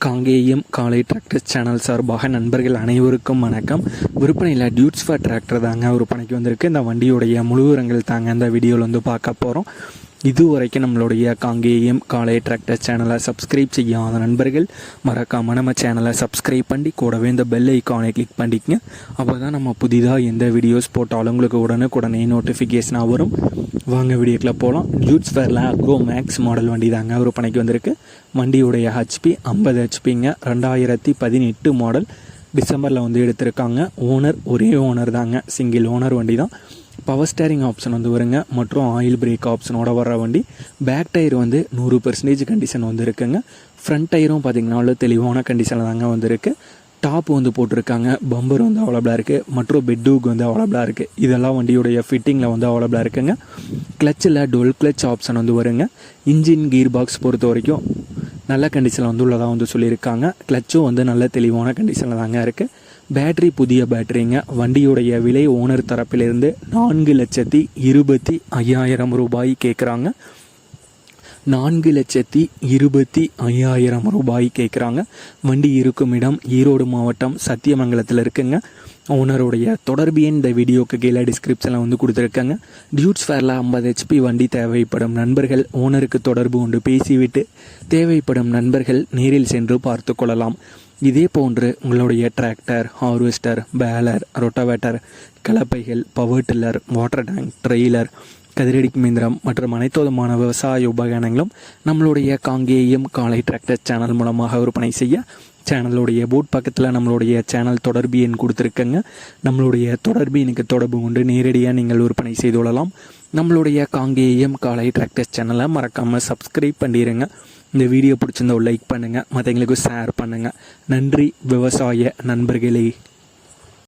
காங்கேயம் காலை tractor channel சார்பாக நண்பர்கள் அனைவருக்கும் வணக்கம். விற்பனையில் டியூட்ஸ் ஃபார் டிராக்டர் தாங்க விற்பனைக்கு வந்திருக்கு. இந்த வண்டியுடைய முழு விவரங்கள் தாங்க இந்த வீடியோவில் வந்து பார்க்க போகிறோம். இதுவரைக்கும் நம்மளுடைய காங்கேயம் காலை டிராக்டர் சேனலை சப்ஸ்கிரைப் செய்யாத நண்பர்கள் மறக்காமல் நம்ம சேனலை சப்ஸ்கிரைப் பண்ணி கூடவே இந்த பெல் ஐக்கானை கிளிக் பண்ணிக்கங்க. அப்போ தான் நம்ம புதிதாக எந்த வீடியோஸ் போட்டாலும் உங்களுக்கு உடனே நோட்டிஃபிகேஷனாக வரும். வாங்க வீடியோக்குள்ள போகலாம். டியூட்ஸ் ஃபேரில் அக்ரோ மேக்ஸ் மாடல் வண்டி தாங்க விற்பனைக்கு வந்திருக்கு. வண்டியுடைய ஹெச்பி 50 ஹெச்பிங்க. 2018 மாடல். டிசம்பரில் வந்து எடுத்திருக்காங்க. ஓனர் ஒரே ஓனர் தாங்க, சிங்கிள் ஓனர் வண்டி தான். பவர் ஸ்டேரிங் ஆப்ஷன் வந்து வருங்க மற்றும் ஆயில் பிரேக் ஆப்ஷனோட வர்ற வண்டி. பேக் டயர் வந்து 100% கண்டிஷன் வந்து இருக்குங்க. ஃப்ரண்ட் டயரும் பார்த்திங்கன்னா தெளிவான கண்டிஷனில் தாங்க வந்துருக்கு. டாப் வந்து போட்டிருக்காங்க. பம்பர் வந்து அவைலபிளாக இருக்குது மற்றும் பெட்டூக் வந்து அவைலபிளாக இருக்குது. இதெல்லாம் வண்டியுடைய ஃபிட்டிங்கில் வந்து அவைலபிளாக இருக்குங்க. கிளச்சில் டுவெல் கிளச் ஆப்ஷன் வந்து வருங்க. இன்ஜின் கீர் பாக்ஸ் பொறுத்த வரைக்கும் நல்ல கண்டிஷனில் வந்து உள்ளதாக வந்து சொல்லியிருக்காங்க. கிளச்சும் வந்து நல்ல தெளிவான கண்டிஷனில் தாங்க இருக்குது. பேட்ரி புதிய பேட்டரிங்க. வண்டியுடைய விலை ஓனர் தரப்பிலிருந்து 4,25,000 ரூபாய் கேட்குறாங்க. 4,25,000 ரூபாய் கேட்குறாங்க. வண்டி இருக்கும் இடம் ஈரோடு மாவட்டம் சத்தியமங்கலத்தில் இருக்குங்க. ஓனருடைய தொடர்பு எண் இந்த வீடியோக்கு கீழே டிஸ்கிரிப்ஷனில் வந்து கொடுத்துருக்காங்க. டியூட்ஸ் ஃபேரில் 50 ஹெச்பி வண்டி தேவைப்படும் நண்பர்கள் ஓனருக்கு தொடர்பு கொண்டு பேசிவிட்டு தேவைப்படும் நண்பர்கள் நேரில் சென்று பார்த்து கொள்ளலாம். இதே போன்று உங்களுடைய டிராக்டர், ஹார்வெஸ்டர், பேலர், ரொட்டவேட்டர், கலப்பைகள், power tiller, water tank, trailer, கதிரடிக்கும் இயந்திரம் மற்றும் அனைத்து விதமான விவசாய உபகரணங்களும் நம்மளுடைய காங்கேயம் காலை டிராக்டர் சேனல் மூலமாக விற்பனை செய்ய சேனலுடைய போட் பக்கத்தில் நம்மளுடைய சேனல் தொடர்பு எண் கொடுத்துருக்கங்க. நம்மளுடைய தொடர்பு எனக்கு தொடர்பு கொண்டு நேரடியாக நீங்கள் விற்பனை செய்து கொள்ளலாம். நம்மளுடைய காங்கேயம் காலை டிராக்டர் சேனலை மறக்காமல் சப்ஸ்கிரைப் பண்ணிடுங்க. இந்த வீடியோ பிடிச்சிருந்தா லைக் பண்ணுங்கள், மற்றவங்களுக்கு ஷேர் பண்ணுங்கள். நன்றி விவசாய நண்பர்களே.